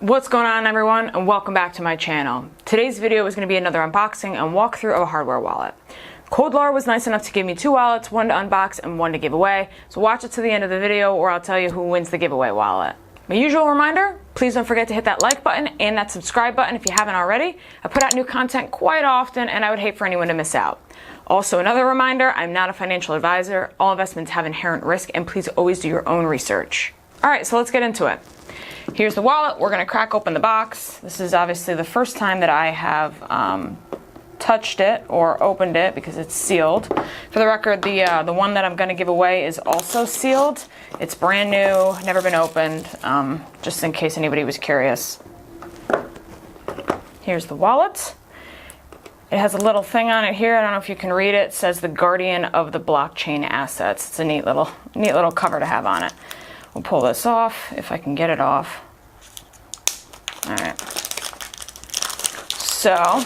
What's going on, everyone, and welcome back to my channel. Today's video is going to be another unboxing and walkthrough of a hardware wallet. Coldlar was nice enough to give me two wallets, one to unbox and one to give away. So watch it to the end of the video or I'll tell you who wins the giveaway wallet. My usual reminder, please don't forget to hit that like button and that subscribe button if you haven't already. I put out new content quite often and I would hate for anyone to miss out. Also, another reminder, I'm not a financial advisor. All investments have inherent risk and please always do your own research. All right, so let's get into it. Here's the wallet. We're going to crack open the box. This is obviously the first time that I have touched it or opened it because it's sealed. For the record, the one that I'm going to give away is also sealed. It's brand new, never been opened, just in case anybody was curious. Here's the wallet. It has a little thing on it here. I don't know if you can read it. It says the guardian of the blockchain assets. It's a neat little cover to have on it. We'll pull this off if I can get it off. All right. So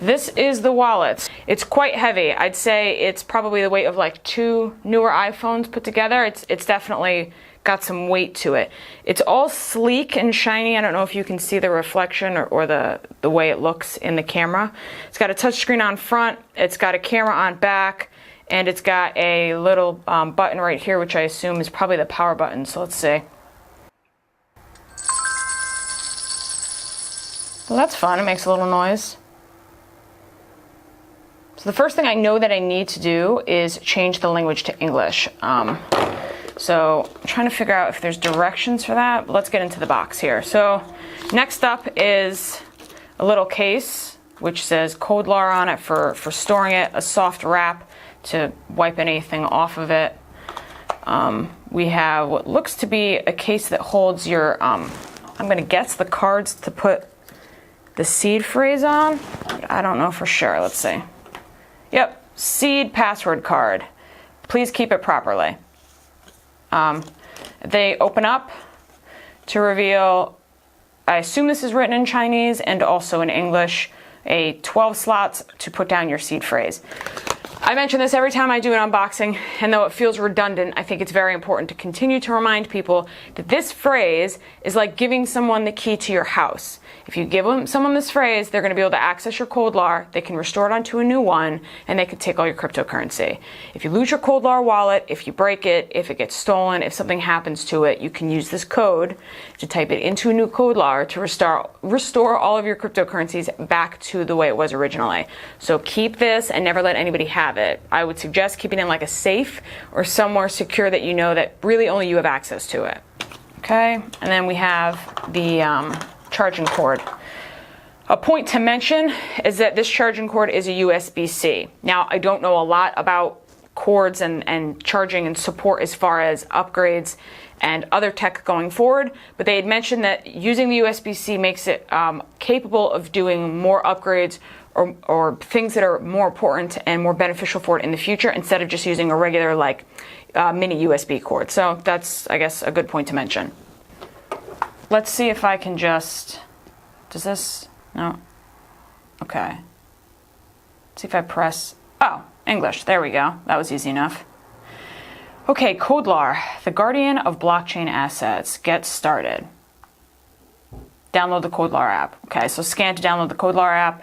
this is the wallet. It's quite heavy. I'd say it's probably the weight of like two newer iPhones put together. It's definitely got some weight to it. It's all sleek and shiny. I don't know if you can see the reflection or the way it looks in the camera. It's got a touchscreen on front. It's got a camera on back. And it's got a little button right here, which I assume is probably the power button. So let's see. Well, that's fun. It makes a little noise. So the first thing I know that I need to do is change the language to English. So I'm trying to figure out if there's directions for that. But let's get into the box here. So next up is a little case, which says Coldlar on it for storing it, a soft wrap to wipe anything off of it. We have what looks to be a case that holds your, I'm going to guess the cards to put the seed phrase on. I don't know for sure. Let's see. Yep, seed password card. Please keep it properly. They open up to reveal, I assume this is written in Chinese and also in English, a 12 slots to put down your seed phrase. I mention this every time I do an unboxing, and though it feels redundant, I think it's very important to continue to remind people that this phrase is like giving someone the key to your house. If you give someone this phrase, they're going to be able to access your Coldlar, they can restore it onto a new one, and they can take all your cryptocurrency. If you lose your Coldlar wallet, if you break it, if it gets stolen, if something happens to it, you can use this code to type it into a new Coldlar to restore all of your cryptocurrencies back to the way it was originally. So keep this and never let anybody have it. I would suggest keeping it in like a safe or somewhere secure that you know that really only you have access to it. Okay, and then we have the charging cord. A point to mention is that this charging cord is a USB-C. Now, I don't know a lot about cords and charging and support as far as upgrades and other tech going forward, but they had mentioned that using the USB-C makes it capable of doing more upgrades or things that are more important and more beneficial for it in the future instead of just using a regular like mini USB cord. So that's, I guess, a good point to mention. Let's see if I can just, does this, no? Okay. Let's see if I press, oh, English, there we go. That was easy enough. Okay, Coldlar, the guardian of blockchain assets. Get started. Download the Coldlar app. Okay, so scan to download the Coldlar app.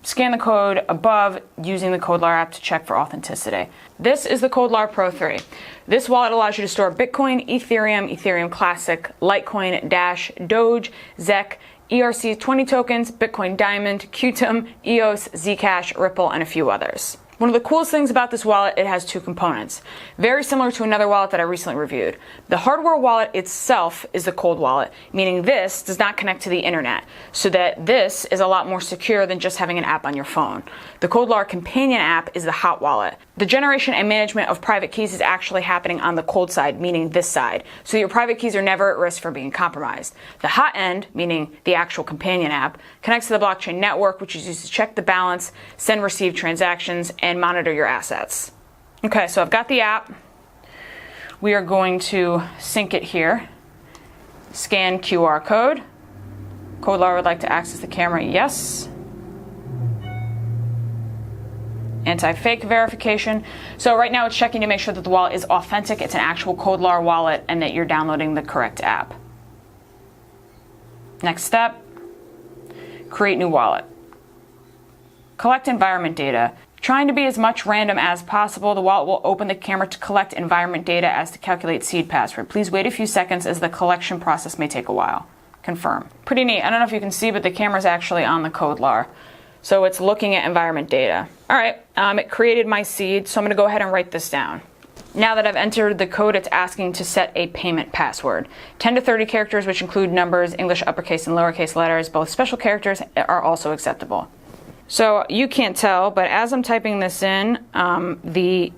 Scan the code above using the Coldlar app to check for authenticity. This is the Coldlar Pro 3. This wallet allows you to store Bitcoin, Ethereum, Ethereum Classic, Litecoin, Dash, Doge, ZEC, ERC20 tokens, Bitcoin Diamond, Qtum, EOS, Zcash, Ripple, and a few others. One of the coolest things about this wallet, it has two components. Very similar to another wallet that I recently reviewed. The hardware wallet itself is the cold wallet, meaning this does not connect to the internet, so that this is a lot more secure than just having an app on your phone. The Coldlar companion app is the hot wallet. The generation and management of private keys is actually happening on the cold side, meaning this side, so your private keys are never at risk for being compromised. The hot end, meaning the actual companion app, connects to the blockchain network, which is used to check the balance, send receive transactions, and monitor your assets. Okay, so I've got the app. We are going to sync it here. Scan QR code. Coldlar would like to access the camera. Yes. Anti-fake verification. So right now it's checking to make sure that the wallet is authentic, it's an actual Coldlar wallet, and that you're downloading the correct app. Next step, create new wallet. Collect environment data. Trying to be as much random as possible, the wallet will open the camera to collect environment data as to calculate seed password. Please wait a few seconds as the collection process may take a while. Confirm. Pretty neat. I don't know if you can see, but the camera's actually on the Coldlar. So it's looking at environment data. All right, it created my seed, so I'm gonna go ahead and write this down. Now that I've entered the code, it's asking to set a payment password. 10 to 30 characters, which include numbers, English uppercase and lowercase letters. Both special characters are also acceptable. So you can't tell, but as I'm typing this in, the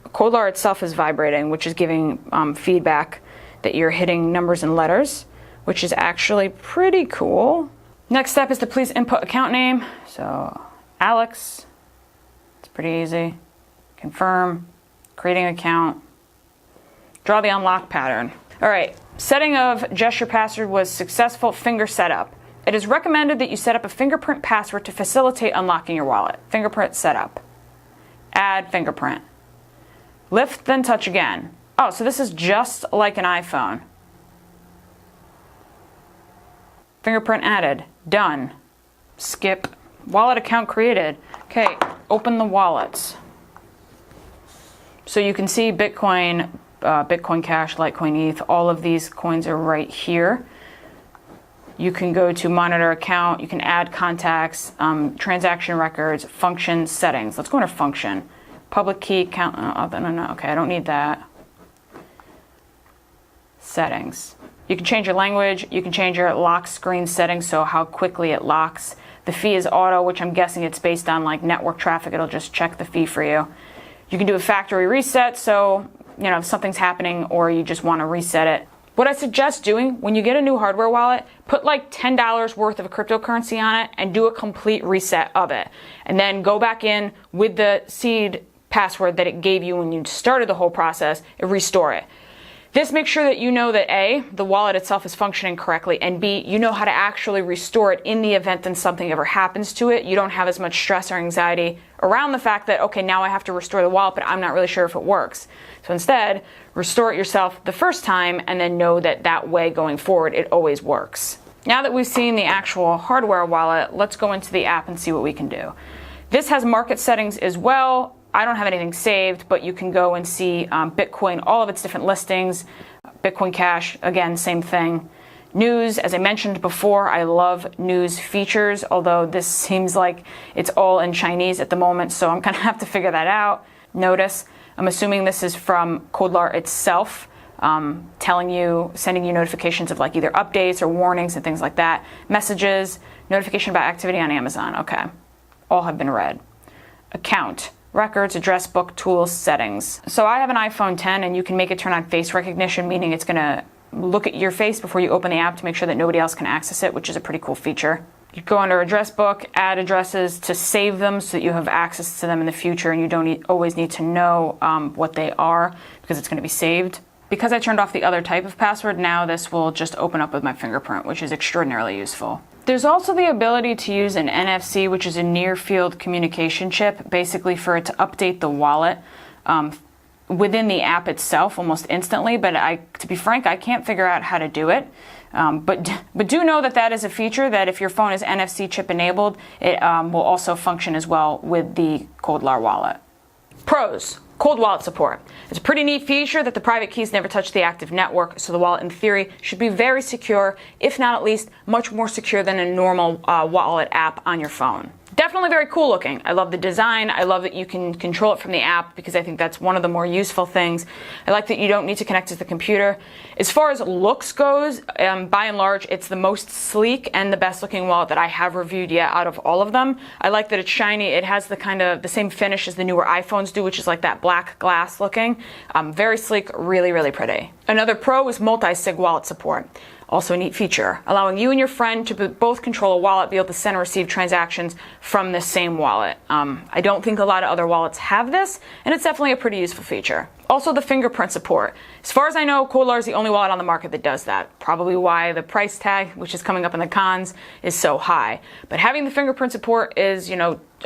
Coldlar itself is vibrating, which is giving feedback that you're hitting numbers and letters, which is actually pretty cool. Next step is to please input account name. So Alex, it's pretty easy. Confirm, creating account, draw the unlock pattern. All right, setting of gesture password was successful, finger setup. It is recommended that you set up a fingerprint password to facilitate unlocking your wallet. Fingerprint setup. Add fingerprint. Lift, then touch again. Oh, so this is just like an iPhone. Fingerprint added. Done. Skip. Wallet account created. Okay, open the wallets. So you can see Bitcoin, Bitcoin Cash, Litecoin ETH, all of these coins are right here. You can go to monitor account, you can add contacts, transaction records, function settings. Let's go into function. Public key count, no, okay, I don't need that. Settings. You can change your language, you can change your lock screen settings, so how quickly it locks. The fee is auto, which I'm guessing it's based on like network traffic, it'll just check the fee for you. You can do a factory reset, so if something's happening or you just want to reset it. What I suggest doing when you get a new hardware wallet, put like $10 worth of a cryptocurrency on it and do a complete reset of it. And then go back in with the seed password that it gave you when you started the whole process and restore it. This makes sure that you know that A, the wallet itself is functioning correctly, and B, you know how to actually restore it in the event that something ever happens to it. You don't have as much stress or anxiety around the fact that, okay, now I have to restore the wallet, but I'm not really sure if it works. So instead, restore it yourself the first time and then know that that way going forward, it always works. Now that we've seen the actual hardware wallet, let's go into the app and see what we can do. This has market settings as well. I don't have anything saved, but you can go and see Bitcoin, all of its different listings. Bitcoin Cash, again, same thing. News, as I mentioned before, I love news features, although this seems like it's all in Chinese at the moment, so I'm gonna have to figure that out. Notice, I'm assuming this is from Coldlar itself, sending you notifications of like either updates or warnings and things like that. Messages, notification about activity on Amazon, okay. All have been read. Account. Records, address book, tools, settings. So I have an iPhone 10 and you can make it turn on face recognition, meaning it's gonna look at your face before you open the app to make sure that nobody else can access it, which is a pretty cool feature. You go under address book, add addresses to save them so that you have access to them in the future and you don't always need to know what they are because it's gonna be saved. Because I turned off the other type of password, now this will just open up with my fingerprint, which is extraordinarily useful. There's also the ability to use an NFC, which is a near-field communication chip, basically for it to update the wallet within the app itself almost instantly, but to be frank, I can't figure out how to do it. But do know that that is a feature that if your phone is NFC chip enabled, it will also function as well with the Coldlar wallet. Pros. Cold wallet support. It's a pretty neat feature that the private keys never touch the active network, so the wallet in theory should be very secure, if not at least much more secure than a normal wallet app on your phone. Definitely very cool looking. I love the design. I love that you can control it from the app because I think that's one of the more useful things. I like that you don't need to connect to the computer. As far as looks goes, by and large, it's the most sleek and the best looking wallet that I have reviewed yet out of all of them. I like that it's shiny. It has the same finish as the newer iPhones do, which is like that black glass looking. Very sleek, really, really pretty. Another pro is multi-sig wallet support. Also a neat feature, allowing you and your friend to both control a wallet, be able to send and receive transactions from the same wallet. I don't think a lot of other wallets have this, and it's definitely a pretty useful feature. Also, the fingerprint support. As far as I know, Coldlar is the only wallet on the market that does that. Probably why the price tag, which is coming up in the cons, is so high. But having the fingerprint support is,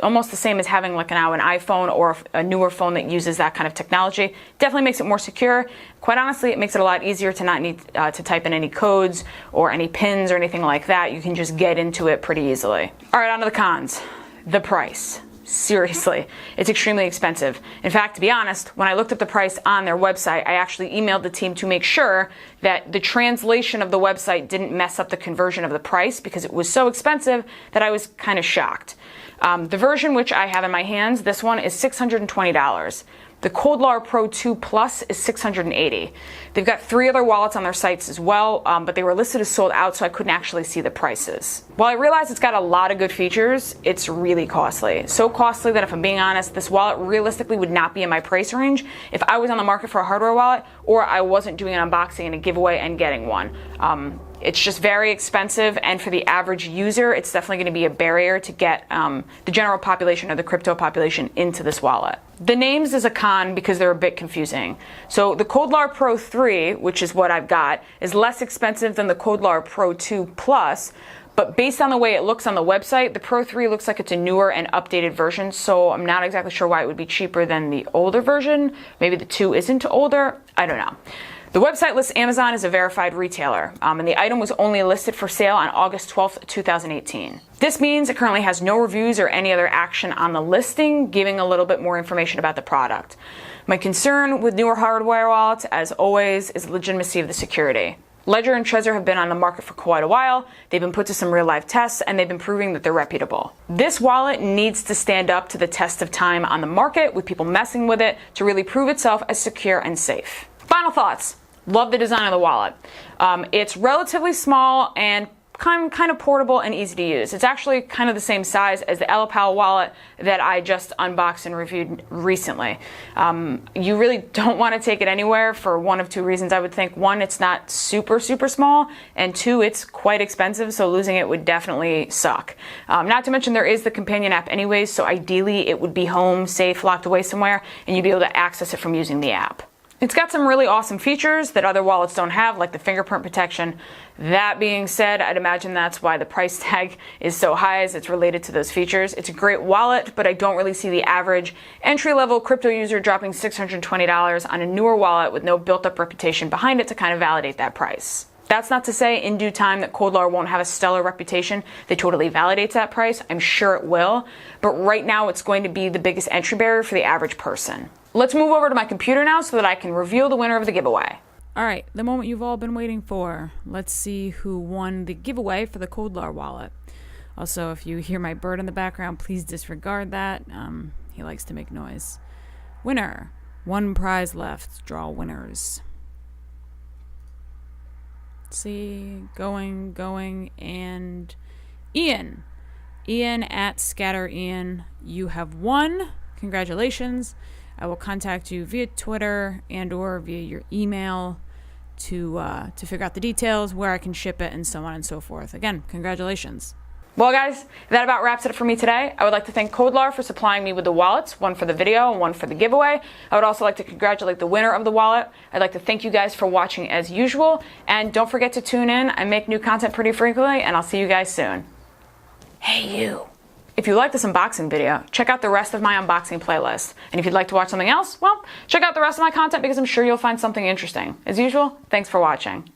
almost the same as having like now an iPhone or a newer phone that uses that kind of technology. Definitely makes it more secure. Quite honestly, it makes it a lot easier to not need to type in any codes or any pins or anything like that. You can just get into it pretty easily. All right, on to the cons. The price. Seriously, it's extremely expensive. In fact, to be honest, when I looked up the price on their website, I actually emailed the team to make sure that the translation of the website didn't mess up the conversion of the price, because it was so expensive that I was kind of shocked. The version which I have in my hands, this one is $620. The Coldlar Pro 2 Plus is $680. They've got 3 other wallets on their sites as well, but they were listed as sold out, so I couldn't actually see the prices. While I realize it's got a lot of good features, it's really costly. So costly that if I'm being honest, this wallet realistically would not be in my price range if I was on the market for a hardware wallet or I wasn't doing an unboxing and a giveaway and getting one. It's just very expensive, and for the average user, it's definitely going to be a barrier to get the general population or the crypto population into this wallet. The names is a con because they're a bit confusing. So the Coldlar Pro 3, which is what I've got, is less expensive than the Coldlar Pro 2 Plus, but based on the way it looks on the website, the Pro 3 looks like it's a newer and updated version, so I'm not exactly sure why it would be cheaper than the older version. Maybe the 2 isn't older, I don't know. The website lists Amazon as a verified retailer, and the item was only listed for sale on August 12th, 2018. This means it currently has no reviews or any other action on the listing, giving a little bit more information about the product. My concern with newer hardware wallets, as always, is the legitimacy of the security. Ledger and Trezor have been on the market for quite a while. They've been put to some real-life tests, and they've been proving that they're reputable. This wallet needs to stand up to the test of time on the market with people messing with it to really prove itself as secure and safe. Final thoughts. Love the design of the wallet. It's relatively small and kind of portable and easy to use. It's actually kind of the same size as the Elapal wallet that I just unboxed and reviewed recently. You really don't want to take it anywhere for one of 2 reasons, I would think. 1, it's not super small, and 2, it's quite expensive, so losing it would definitely suck. Not to mention there is the companion app anyways, so ideally it would be home, safe, locked away somewhere, and you'd be able to access it from using the app. It's got some really awesome features that other wallets don't have, like the fingerprint protection. That being said, I'd imagine that's why the price tag is so high, as it's related to those features. It's a great wallet, but I don't really see the average entry-level crypto user dropping $620 on a newer wallet with no built-up reputation behind it to kind of validate that price. That's not to say in due time that Coldlar won't have a stellar reputation that totally validates that price. I'm sure it will, but right now it's going to be the biggest entry barrier for the average person. Let's move over to my computer now so that I can reveal the winner of the giveaway. All right, the moment you've all been waiting for. Let's see who won the giveaway for the Coldlar wallet. Also, if you hear my bird in the background, please disregard that. He likes to make noise. Winner. 1 prize left. Draw winners. Let's see. Going, and Ian. Ian at Scatter Ian. You have won. Congratulations. I will contact you via Twitter and or via your email to figure out the details, where I can ship it, and so on and so forth. Again, congratulations. Well, guys, that about wraps it up for me today. I would like to thank Coldlar for supplying me with the wallets, one for the video and one for the giveaway. I would also like to congratulate the winner of the wallet. I'd like to thank you guys for watching as usual, and don't forget to tune in. I make new content pretty frequently, and I'll see you guys soon. Hey, you. If you like this unboxing video, check out the rest of my unboxing playlist. And if you'd like to watch something else, well, check out the rest of my content because I'm sure you'll find something interesting. As usual, thanks for watching.